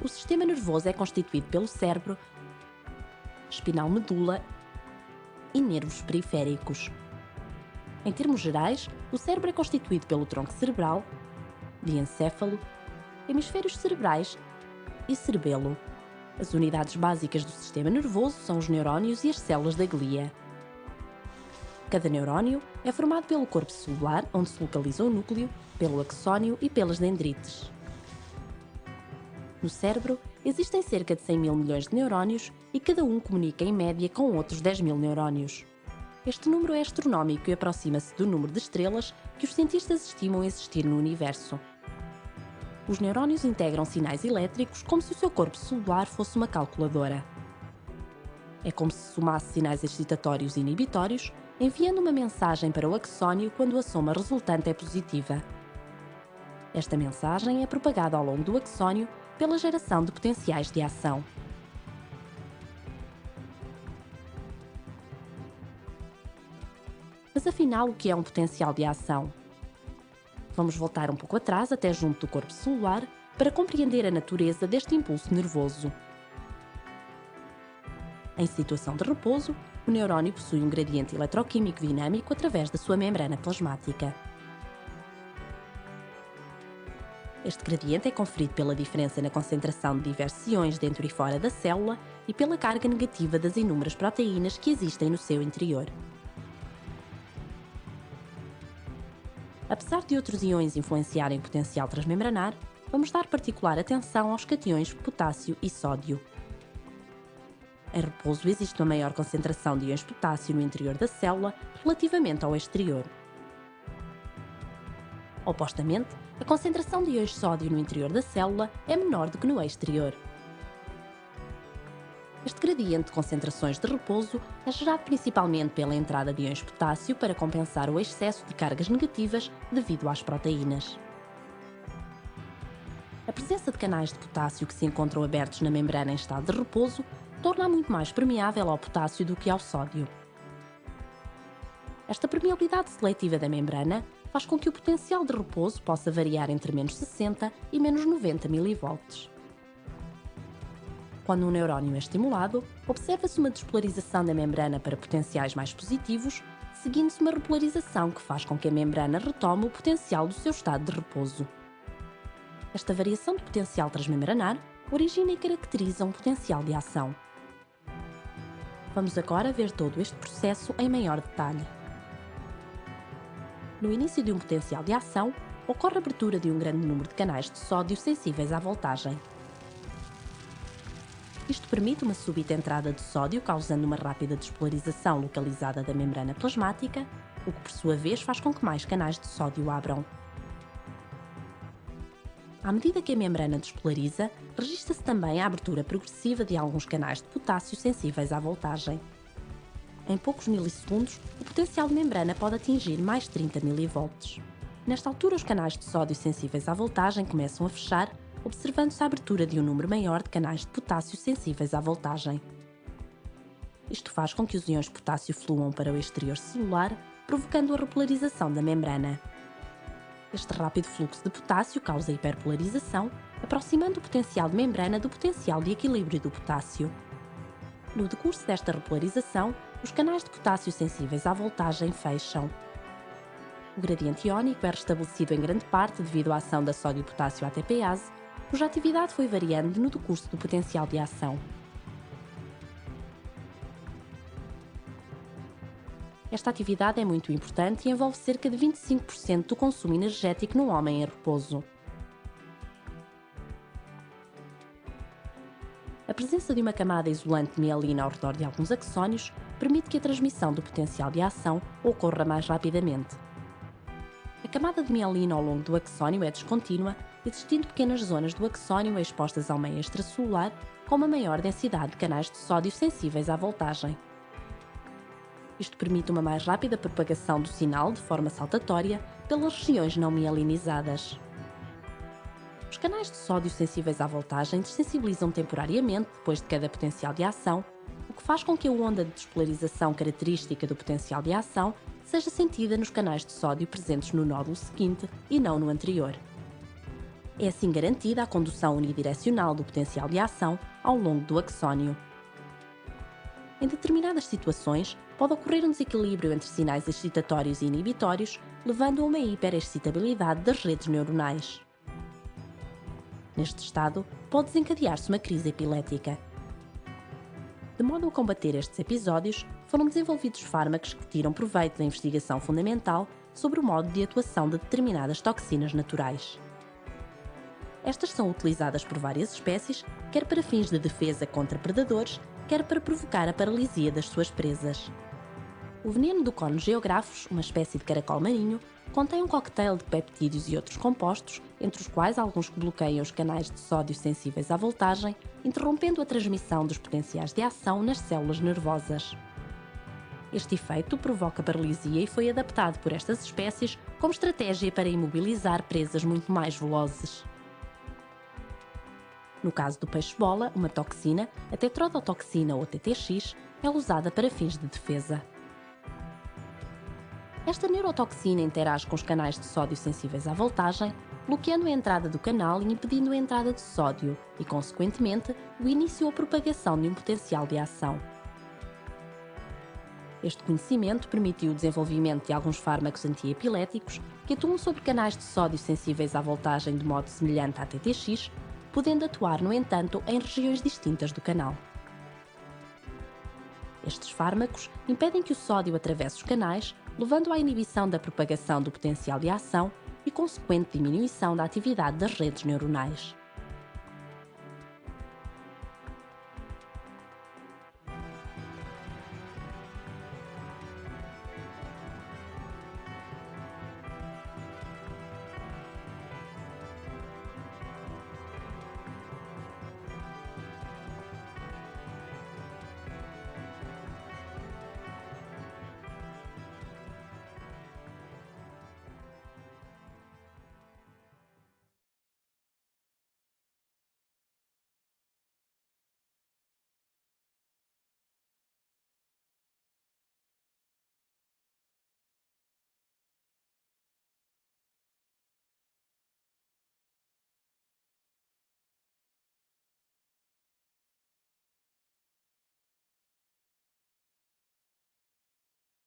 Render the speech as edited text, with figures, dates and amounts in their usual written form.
O sistema nervoso é constituído pelo cérebro, espinal medula e nervos periféricos. Em termos gerais, o cérebro é constituído pelo tronco cerebral, diencéfalo, hemisférios cerebrais e cerebelo. As unidades básicas do sistema nervoso são os neurónios e as células da glia. Cada neurónio é formado pelo corpo celular, onde se localiza o núcleo, pelo axónio e pelas dendrites. No cérebro, existem cerca de 100 mil milhões de neurónios e cada um comunica em média com outros 10 mil neurónios. Este número é astronómico e aproxima-se do número de estrelas que os cientistas estimam existir no universo. Os neurónios integram sinais elétricos como se o seu corpo celular fosse uma calculadora. É como se somasse sinais excitatórios e inibitórios, enviando uma mensagem para o axónio quando a soma resultante é positiva. Esta mensagem é propagada ao longo do axónio pela geração de potenciais de ação. Mas afinal, o que é um potencial de ação? Vamos voltar um pouco atrás, até junto do corpo celular, para compreender a natureza deste impulso nervoso. Em situação de repouso, o neurónio possui um gradiente eletroquímico dinâmico através da sua membrana plasmática. Este gradiente é conferido pela diferença na concentração de diversos íons dentro e fora da célula e pela carga negativa das inúmeras proteínas que existem no seu interior. Apesar de outros íons influenciarem o potencial transmembranar, vamos dar particular atenção aos cationes potássio e sódio. Em repouso existe uma maior concentração de íons potássio no interior da célula relativamente ao exterior. Opostamente, a concentração de íons sódio no interior da célula é menor do que no exterior. Este gradiente de concentrações de repouso é gerado principalmente pela entrada de íons potássio para compensar o excesso de cargas negativas devido às proteínas. A presença de canais de potássio que se encontram abertos na membrana em estado de repouso torna-a muito mais permeável ao potássio do que ao sódio. Esta permeabilidade seletiva da membrana faz com que o potencial de repouso possa variar entre menos 60 e menos 90 mV. Quando um neurónio é estimulado, observa-se uma despolarização da membrana para potenciais mais positivos, seguindo-se uma repolarização que faz com que a membrana retome o potencial do seu estado de repouso. Esta variação de potencial transmembranar origina e caracteriza um potencial de ação. Vamos agora ver todo este processo em maior detalhe. No início de um potencial de ação, ocorre a abertura de um grande número de canais de sódio sensíveis à voltagem. Isto permite uma súbita entrada de sódio, causando uma rápida despolarização localizada da membrana plasmática, o que por sua vez faz com que mais canais de sódio abram. À medida que a membrana despolariza, registra-se também a abertura progressiva de alguns canais de potássio sensíveis à voltagem. Em poucos milissegundos, o potencial de membrana pode atingir mais 30 mV. Nesta altura, os canais de sódio sensíveis à voltagem começam a fechar, observando-se a abertura de um número maior de canais de potássio sensíveis à voltagem. Isto faz com que os íons potássio fluam para o exterior celular, provocando a repolarização da membrana. Este rápido fluxo de potássio causa hiperpolarização, aproximando o potencial de membrana do potencial de equilíbrio do potássio. No decurso desta repolarização, os canais de potássio sensíveis à voltagem fecham. O gradiente iónico é restabelecido em grande parte devido à ação da sódio-potássio ATPase, cuja atividade foi variando no decurso do potencial de ação. Esta atividade é muito importante e envolve cerca de 25% do consumo energético no homem em repouso. A presença de uma camada isolante de mielina ao redor de alguns axónios permite que a transmissão do potencial de ação ocorra mais rapidamente. A camada de mielina ao longo do axónio é descontínua, existindo pequenas zonas do axónio expostas ao meio extracelular com uma maior densidade de canais de sódio sensíveis à voltagem. Isto permite uma mais rápida propagação do sinal de forma saltatória pelas regiões não mielinizadas. Os canais de sódio sensíveis à voltagem desensibilizam temporariamente depois de cada potencial de ação, o que faz com que a onda de despolarização característica do potencial de ação seja sentida nos canais de sódio presentes no nódulo seguinte e não no anterior. É assim garantida a condução unidirecional do potencial de ação ao longo do axónio. Em determinadas situações, pode ocorrer um desequilíbrio entre sinais excitatórios e inibitórios, levando a uma hiperexcitabilidade das redes neuronais. Neste estado, pode desencadear-se uma crise epilética. De modo a combater estes episódios, foram desenvolvidos fármacos que tiram proveito da investigação fundamental sobre o modo de atuação de determinadas toxinas naturais. Estas são utilizadas por várias espécies, quer para fins de defesa contra predadores, quer para provocar a paralisia das suas presas. O veneno do Corno geographus, uma espécie de caracol marinho, contém um cocktail de peptídeos e outros compostos, entre os quais alguns que bloqueiam os canais de sódio sensíveis à voltagem, interrompendo a transmissão dos potenciais de ação nas células nervosas. Este efeito provoca paralisia e foi adaptado por estas espécies como estratégia para imobilizar presas muito mais velozes. No caso do peixe-bola, uma toxina, a tetrodotoxina ou TTX, é usada para fins de defesa. Esta neurotoxina interage com os canais de sódio sensíveis à voltagem, bloqueando a entrada do canal e impedindo a entrada de sódio e, consequentemente, o início ou propagação de um potencial de ação. Este conhecimento permitiu o desenvolvimento de alguns fármacos antiepiléticos que atuam sobre canais de sódio sensíveis à voltagem de modo semelhante à TTX, podendo atuar, no entanto, em regiões distintas do canal. Estes fármacos impedem que o sódio atravesse os canais, levando à inibição da propagação do potencial de ação e consequente diminuição da atividade das redes neuronais.